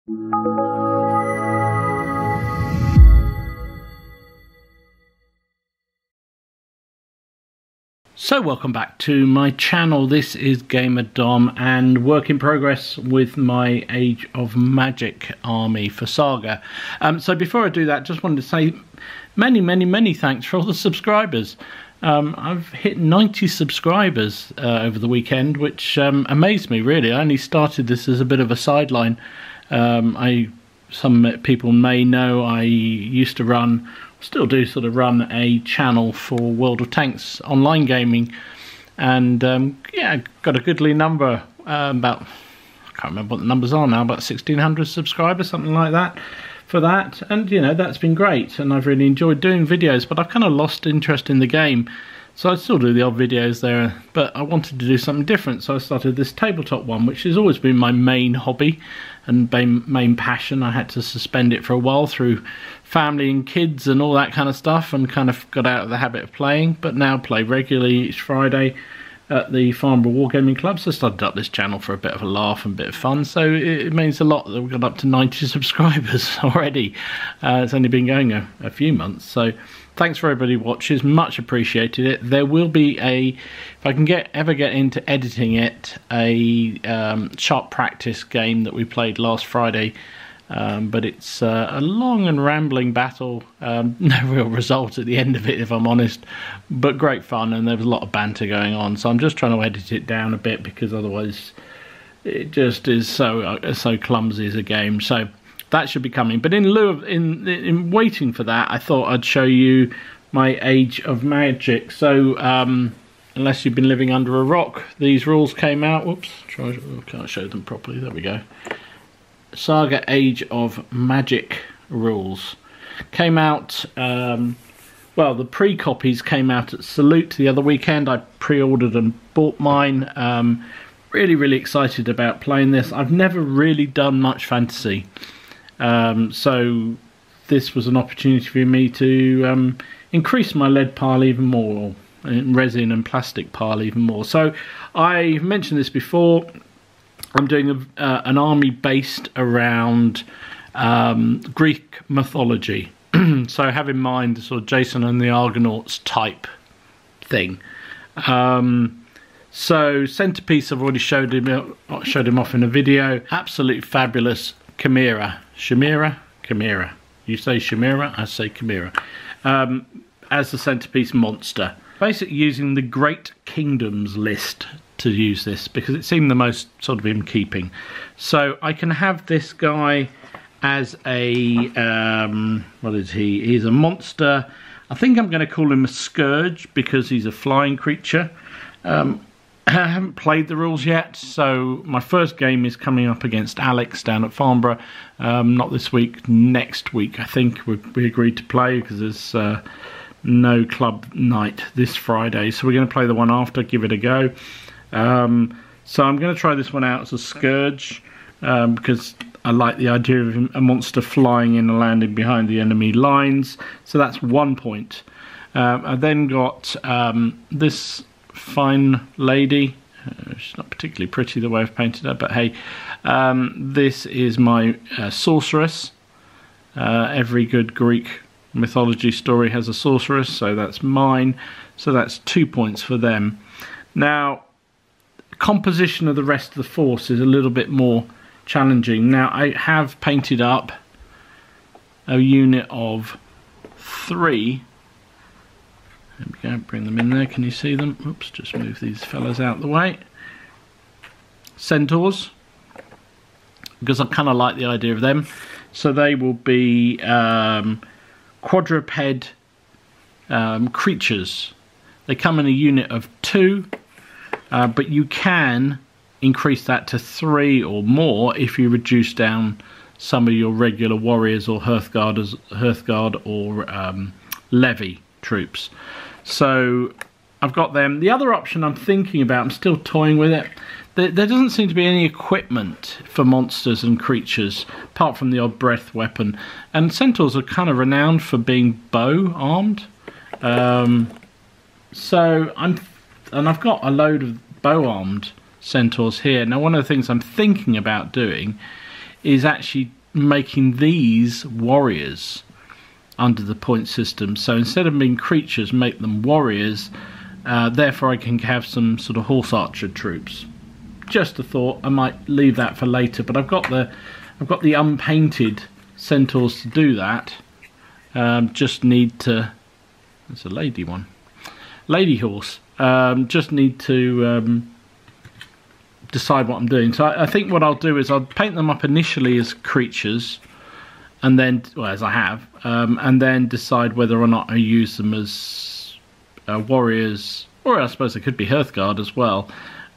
So welcome back to my channel. This is Gamer Dom and work in progress with my Age of Magic army for Saga. So before I do that, just wanted to say many thanks for all the subscribers. I've hit 90 subscribers over the weekend, which amazed me really. I only started this as a bit of a sideline. Some people may know I used to run, still do sort of run a channel for World of Tanks online gaming, and yeah, got a goodly number, about, I can't remember what the numbers are now, about 1,600 subscribers, something like that, for that. And you know, that's been great, and I've really enjoyed doing videos, but I've kind of lost interest in the game. So I still do the odd videos there, but I wanted to do something different, so I started this tabletop one, which has always been my main hobby and main passion. I had to suspend it for a while through family and kids and all that kind of stuff, and kind of got out of the habit of playing, but now play regularly each Friday at the Farnborough Wargaming Club. So I started up this channel for a bit of a laugh and a bit of fun, so it means a lot that we've got up to 90 subscribers already. It's only been going a few months, so thanks for everybody who watches, much appreciated. There will be if I can ever get into editing it, a sharp practice game that we played last Friday, but it's a long and rambling battle, no real result at the end of it, if I'm honest, but great fun, and there was a lot of banter going on, so I'm just trying to edit it down a bit, because otherwise it just is so clumsy as a game. So that should be coming. But in lieu of in waiting for that, I thought I'd show you my Age of Magic. So unless you've been living under a rock, these rules came out. Whoops, can't show them properly. There we go. Saga Age of Magic rules came out. Well, the pre-copies came out at Salute the other weekend. I pre-ordered and bought mine. Really excited about playing this. I've never really done much fantasy. So this was an opportunity for me to increase my lead pile even more, and resin and plastic pile even more. So I mentioned this before. I'm doing an army based around Greek mythology. So have in mind the sort of Jason and the Argonauts type thing. So centerpiece, I've already showed him off in a video. Absolutely fabulous Chimera. Chimera. You say Chimera, I say Chimera. As the centerpiece monster. Basically using the Great Kingdoms list to use this, because it seemed the most sort of in keeping. So I can have this guy as a, what is he? He's a monster. I think I'm going to call him a Scourge, because he's a flying creature. I haven't played the rules yet, so my first game is coming up against Alex down at Farnborough. Not this week, next week I think we agreed to play, because there's no club night this Friday, so we're going to play the one after, give it a go. So I'm going to try this one out as a Scourge, because I like the idea of a monster flying in and landing behind the enemy lines, so that's 1 point. I then got this fine lady. She's not particularly pretty the way I've painted her, but hey, this is my sorceress. Every good Greek mythology story has a sorceress, so that's mine, so that's 2 points for them. Now, composition of the rest of the force is a little bit more challenging. Now, I have painted up a unit of 3. There we go, bring them in there, can you see them? Oops, just move these fellas out the way. Centaurs, because I kind of like the idea of them. So they will be quadruped creatures. They come in a unit of 2, but you can increase that to 3 or more if you reduce down some of your regular warriors or Hearthguard or levy troops. So I've got them. The other option I'm thinking about, I'm still toying with it, there doesn't seem to be any equipment for monsters and creatures apart from the odd breath weapon, and centaurs are kind of renowned for being bow armed. So I've got a load of bow armed centaurs here. Now, one of the things I'm thinking about doing is actually making these warriors under the point system. So instead of being creatures, make them warriors. Therefore I can have some sort of horse archer troops. Just a thought. I might leave that for later, but I've got the unpainted centaurs to do that. Just need to... There's a lady one. Lady horse. Just need to decide what I'm doing. So I think what I'll do is I'll paint them up initially as creatures, and then, well, as I have, and then decide whether or not I use them as warriors, or I suppose it could be Hearthguard as well,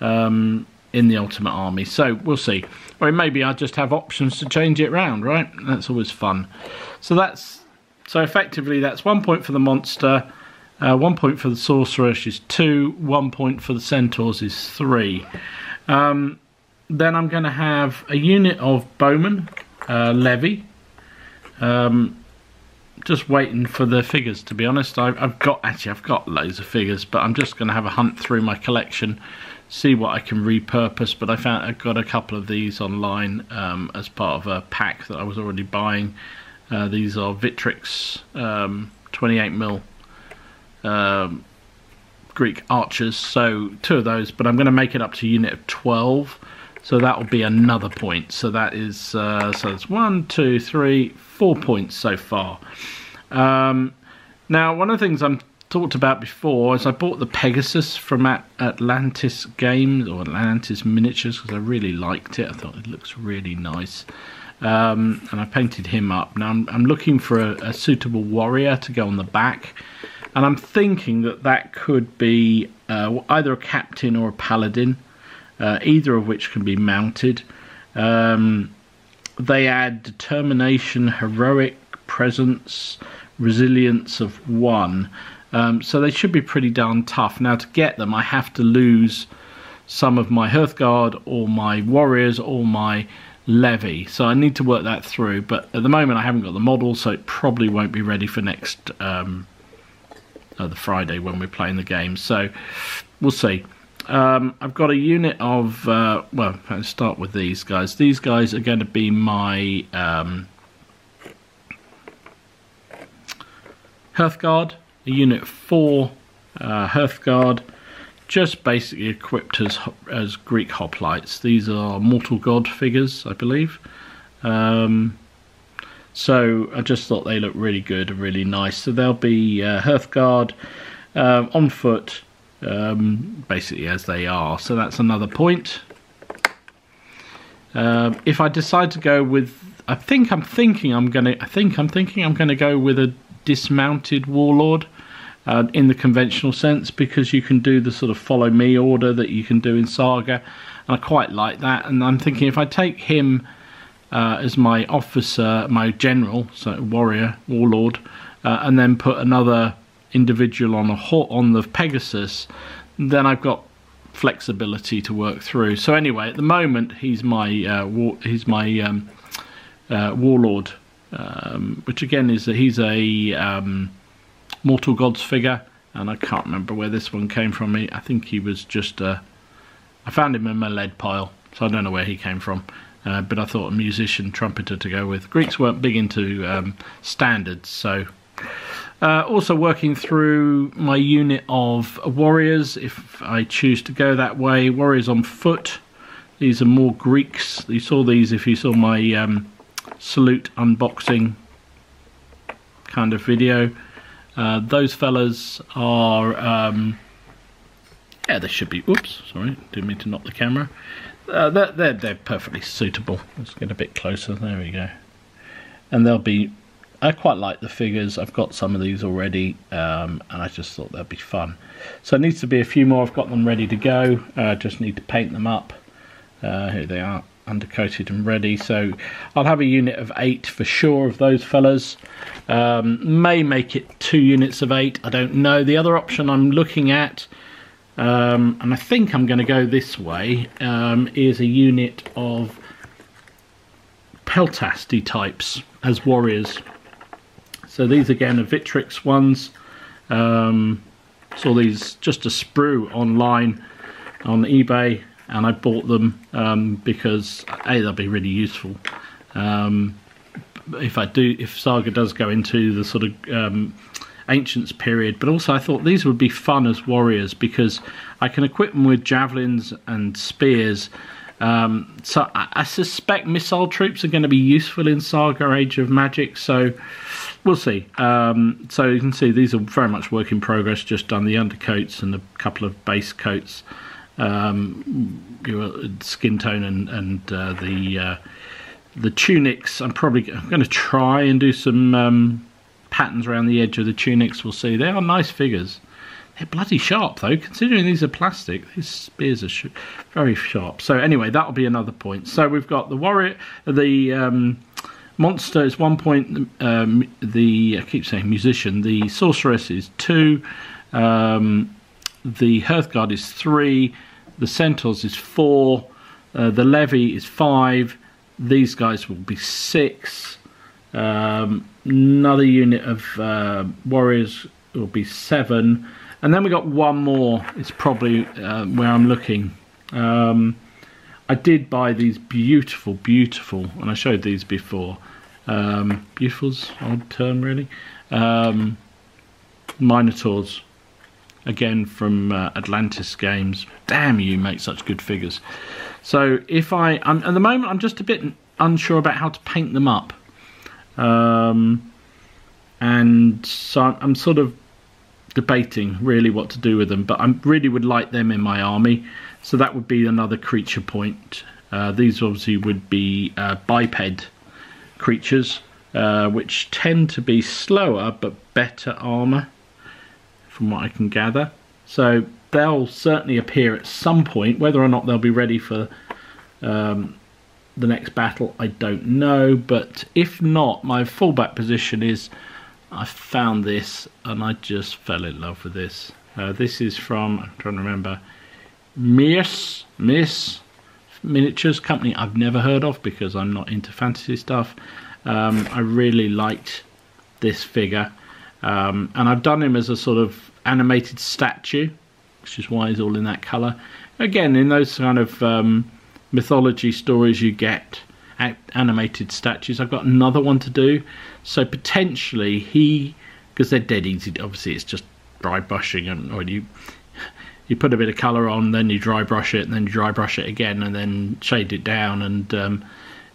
in the Ultimate Army. So we'll see. Or maybe I just have options to change it around, right? That's always fun. So effectively that's 1 point for the monster, 1 point for the sorcerer, which is 2, 1 point for the centaurs is 3. Then I'm going to have a unit of bowmen, levy. Just waiting for the figures, to be honest. I've got loads of figures, but I'm just going to have a hunt through my collection, see what I can repurpose. But I've got a couple of these online as part of a pack that I was already buying. These are Victrix 28mm Greek archers, so 2 of those, but I'm going to make it up to a unit of 12, so that will be another point. So that is so it's 1, 2, 3, 4 points so far. Now, one of the things I've talked about before is I bought the Pegasus from Atlantis Games, or Atlantis Miniatures, because I really liked it. I thought it looks really nice. And I painted him up. Now I'm looking for a suitable warrior to go on the back, and I'm thinking that could be either a captain or a paladin, either of which can be mounted. They add determination, heroic presence, resilience of 1, so they should be pretty darn tough. Now to get them I have to lose some of my Hearthguard or my warriors or my levy, so I need to work that through, but at the moment I haven't got the model, so it probably won't be ready for next the Friday when we're playing the game, so we'll see. I've got a unit of well, let's start with these guys. These guys are going to be my Hearthguard, a unit 4 Hearthguard, just basically equipped as Greek hoplites. These are mortal god figures, I believe. So I just thought they look really good and really nice. So they'll be Hearthguard on foot, basically as they are. So that's another point. If I decide to go with, I think I'm thinking I'm gonna go with a dismounted warlord. In the conventional sense, because you can do the sort of follow me order that you can do in Saga, and I quite like that. And I'm thinking if I take him as my officer, my general, so warlord, and then put another individual on the Pegasus, then I've got flexibility to work through. So anyway, at the moment he's my warlord, which again is he's a Mortal Gods figure, and I can't remember where this one came from. I think he was just I found him in my lead pile, so I don't know where he came from, but I thought a musician trumpeter to go with. Greeks weren't big into standards, so also working through my unit of warriors if I choose to go that way. Warriors on foot, these are more Greeks. You saw these if you saw my salute unboxing kind of video. Those fellas are, yeah, they should be, oops, sorry, didn't mean to knock the camera. They're perfectly suitable. Let's get a bit closer, there we go. And they'll be, I quite like the figures, I've got some of these already, and I just thought they'd be fun. So it needs to be a few more, I've got them ready to go, just need to paint them up. Here they are, undercoated and ready. So I'll have a unit of 8 for sure of those fellas. May make it 2 units of 8, I don't know. The other option I'm looking at, and I think I'm going to go this way, is a unit of Peltasti types as warriors. So these again are Victrix ones. Saw these just a sprue online on eBay, and I bought them because A, they'll be really useful, if Saga does go into the sort of Ancients period. But also I thought these would be fun as warriors because I can equip them with javelins and spears. So I suspect missile troops are going to be useful in Saga Age of Magic, so we'll see. So you can see these are very much work in progress, just done the undercoats and a couple of base coats, skin tone and the tunics. I'm going to try and do some patterns around the edge of the tunics. We'll see. They are nice figures. They're bloody sharp though, considering these are plastic. These spears are very sharp. So anyway, that'll be another point. So we've got the warrior, the monster is 1 point. I keep saying musician. The sorceress is 2. The Hearthguard is 3. The centaurs is 4. The levy is 5. These guys will be 6. Another unit of warriors will be 7. And then we got one more. It's probably where I'm looking. I did buy these beautiful, and I showed these before. Beautiful's odd term, really. Minotaurs, again from Atlantis Games. Damn, you make such good figures. So if at the moment I'm just a bit unsure about how to paint them up, and so I'm sort of debating really what to do with them, but I really would like them in my army, so that would be another creature point. These obviously would be biped creatures, which tend to be slower but better armor from what I can gather, so they'll certainly appear at some point. Whether or not they'll be ready for the next battle, I don't know, but if not, my fallback position is I found this and I just fell in love with this. This is from, I'm trying to remember, Miss Miniatures Company. I've never heard of because I'm not into fantasy stuff. I really liked this figure, and I've done him as a sort of animated statue, which is why he's all in that colour. Again, in those kind of mythology stories you get animated statues. I've got another one to do, so potentially because they're dead easy, obviously it's just dry brushing, or you put a bit of colour on, then you dry brush it, and then you dry brush it again, and then shade it down, and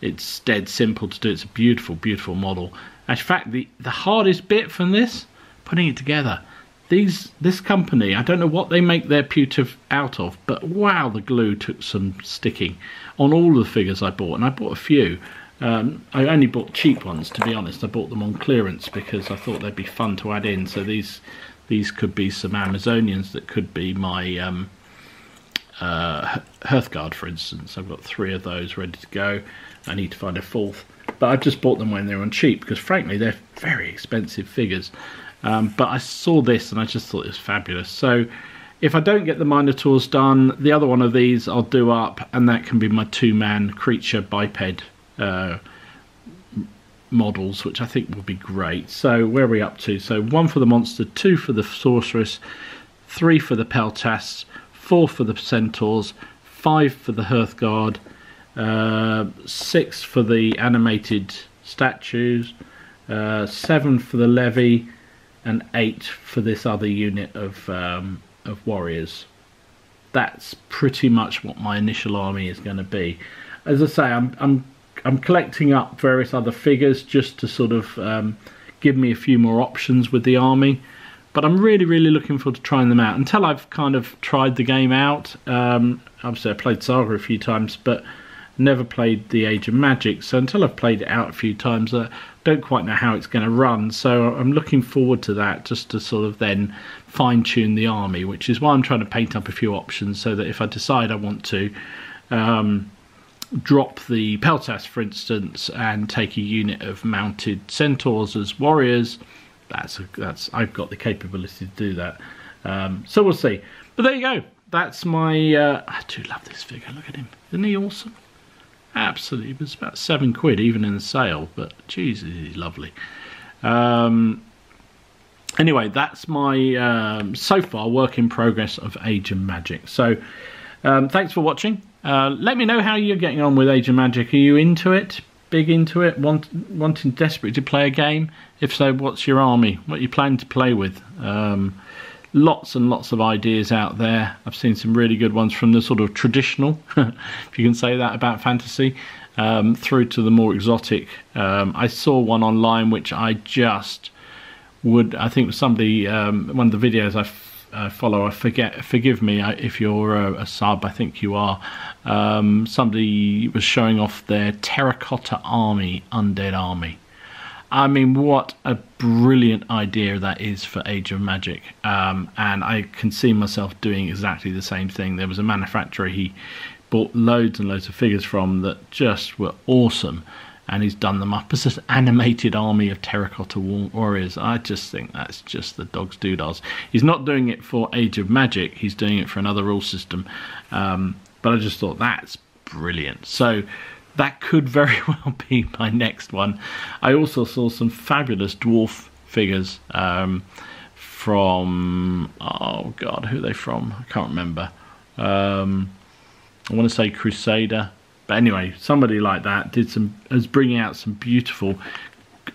it's dead simple to do. It's a beautiful model. In fact, the hardest bit from this, putting it together. This company, I don't know what they make their pewter out of, but wow, the glue took some sticking on all the figures I bought, and I bought a few. I only bought cheap ones, to be honest. I bought them on clearance because I thought they'd be fun to add in. So these could be some Amazonians that could be my Hearthguard, for instance. I've got 3 of those ready to go. I need to find a 4th, but I've just bought them when they're on cheap because frankly they're very expensive figures. But I saw this and I just thought it was fabulous. So if I don't get the Minotaurs done, the other one of these I'll do up, and that can be my 2-man creature biped models, which I think will be great. So where are we up to? So 1 for the monster, 2 for the sorceress, 3 for the peltasts, 4 for the centaurs, 5 for the Hearthguard, 6 for the animated statues, 7 for the levy, and 8 for this other unit of warriors. That's pretty much what my initial army is going to be. As I say, I'm collecting up various other figures just to sort of give me a few more options with the army. But I'm really looking forward to trying them out. Until I've kind of tried the game out, obviously I played Saga a few times, but never played the Age of Magic. So until I've played it out a few times, I don't quite know how it's going to run. So I'm looking forward to that, just to sort of then fine-tune the army, which is why I'm trying to paint up a few options so that if I decide I want to drop the peltasts, for instance, and take a unit of mounted centaurs as warriors, I've got the capability to do that. So we'll see. But there you go. That's my I do love this figure. Look at him. Isn't he awesome? Absolutely. It was about £7 even in the sale, but Jesus, he's lovely. Anyway, that's my so far work in progress of Age of Magic. So thanks for watching. Let me know how you're getting on with Age of Magic. Are you into it? big into it, wanting desperately to play a game? If so, what's your army? What are you planning to play with? Lots and lots of ideas out there. I've seen some really good ones from the sort of traditional, if you can say that about fantasy, through to the more exotic. I saw one online which I just would, I think somebody, one of the videos I follow, forgive me if you're a sub, I think you are, somebody was showing off their terracotta army, undead army. I mean, what a brilliant idea that is for Age of Magic, and I can see myself doing exactly the same thing. There was a manufacturer he bought loads and loads of figures from that just were awesome, and he's done them up as an animated army of terracotta warriors. I just think that's just the dog's doodles. He's not doing it for Age of Magic, he's doing it for another rule system, but I just thought that's brilliant. So that could very well be my next one. I also saw some fabulous dwarf figures from, oh god, who are they from? I can't remember. I want to say Crusader, but anyway, somebody like that is bringing out some beautiful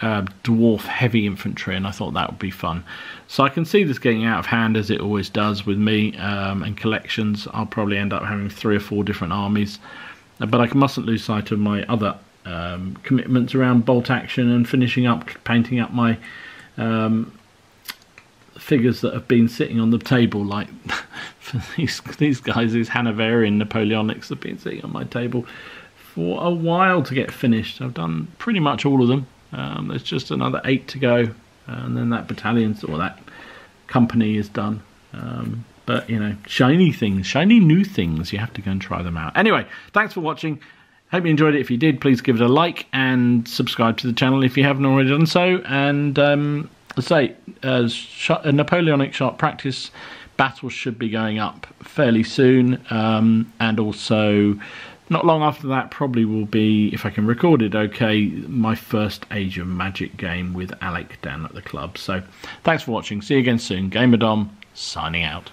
dwarf heavy infantry, and I thought that would be fun. So I can see this getting out of hand, as it always does with me and collections. I'll probably end up having 3 or 4 different armies. But I mustn't lose sight of my other commitments around bolt action and finishing up, painting up my figures that have been sitting on the table, like for these guys, these Hanoverian Napoleonics have been sitting on my table for a while to get finished. I've done pretty much all of them. There's just another 8 to go, and then that battalion or that company is done. But, you know, shiny things, shiny new things, you have to go and try them out. Anyway, thanks for watching. Hope you enjoyed it. If you did, please give it a like and subscribe to the channel if you haven't already done so. And let's say, Napoleonic Sharp Practice battles should be going up fairly soon. And also, not long after that, probably will be, if I can record it okay, my first Age of Magic game with Alec down at the club. So, thanks for watching. See you again soon. GamerDom, signing out.